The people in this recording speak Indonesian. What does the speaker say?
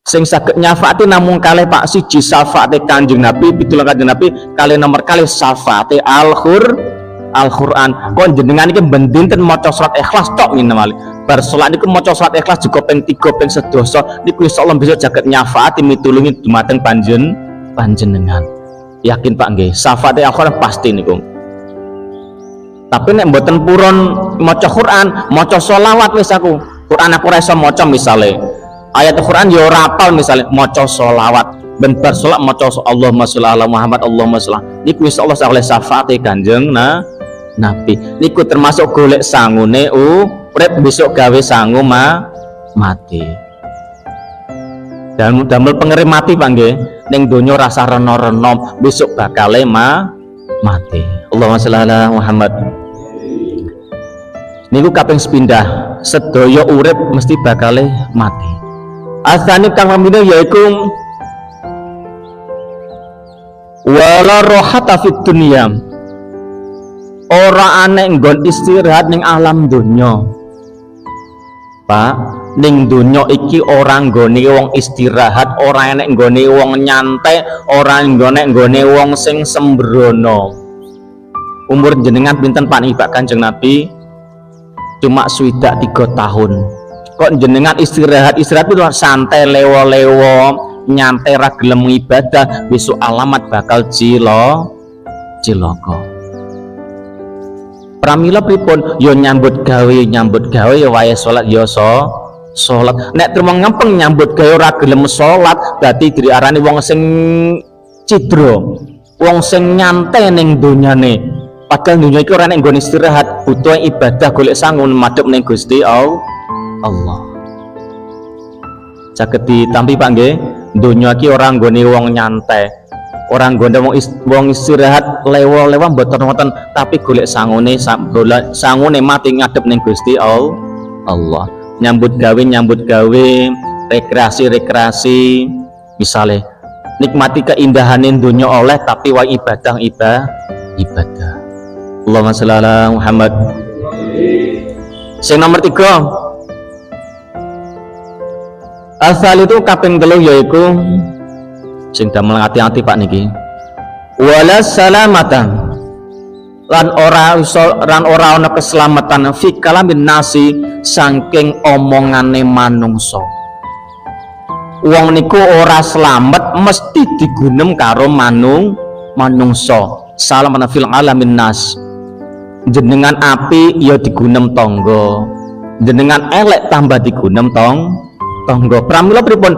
Sing saged nyafaati namung kalih Pak siji syafaate Kanjeng Nabi, pitulah Kanjeng Nabi, kalih nomor kalih syafaate Al-Qur'an. Kon jenengan iki bendinten maca salat Ikhlas tok minimal. Bar salat niku maca salat Ikhlas juga ping 3 ping sedoso niku insyaallah bisa jagat nyafaati mitulungi dumateng panjenengan. Yakin Pak nggih, syafaate Al-Qur'an pasti niku. Tapi nek mboten purun maca Qur'an, maca selawat wis aku. Qur'an aku ora iso maca misale. Ayat Al-Qur'an ya ora apal misale maca selawat. Ben bar salat maca Allahumma sholli ala Muhammad, Allahumma sholli. Niku insyaallah oleh syafaate Kanjeng Nabi. Niku termasuk golek sangune urip besok gawe sangu mati. Dan damel pengerim mati Pak nggih. Ning donya rasa rena-rena besok bakale mati. Allahumma sholli ala Muhammad. Niku kaping sepindah, sedaya urip mesti bakale mati. Asane kang pamine yaiku wala rohata fid dunya. Ora aneh nggon istirahat ning alam donya. Pak, ning donya iki ora nggone wong istirahat, ora enek nggone wong nyantai, ora nggone wong sing sembrono. Umur jenengan pinten Pak niki Pak Kanjeng Nabi? Cuma swidak 3 tahun. Kok jenengan istirahat itu santai lewo-lewo, nyantai ra gelem ibadah, besok alamat bakal cilaka. Pramila pripun? Yo nyambut gawe ya wae salat ya salat. Nek terus ngempeng nyambut gawe ora gelem salat, berarti diarani wong sing cidra, wong sing nyantai ning donyane. Padahal dunia itu orang yang nggone istirahat, butuh ibadah golek sangun madhep ning Gusti Allah. Saged ditampi Pak nggih, dunia iki orang nggone wong nyantai, orang nggone wong istirahat lewo-lewo mboten-mboten, tapi golek sangune mati ngadep ning Gusti Allah. Nyambut gawe, rekreasi, misale nikmati keindahan dunia oleh tapi wa ibadah. Allahumma sholli ala Muhammad. Sing nomor 3. Asal itu kaping 3 yaiku sing damel hati-hati Pak niki. Wala salamatan. Lan ora ana keselamatan fi kalamin nasi saking omongane manungsa. Wong niku ora selamat mesti digunem karo manungsa. Salamatan fil alamin nas. Jenengan api ya digunem tangga, jenengan elek tambah digunem tangga. Pramila pripun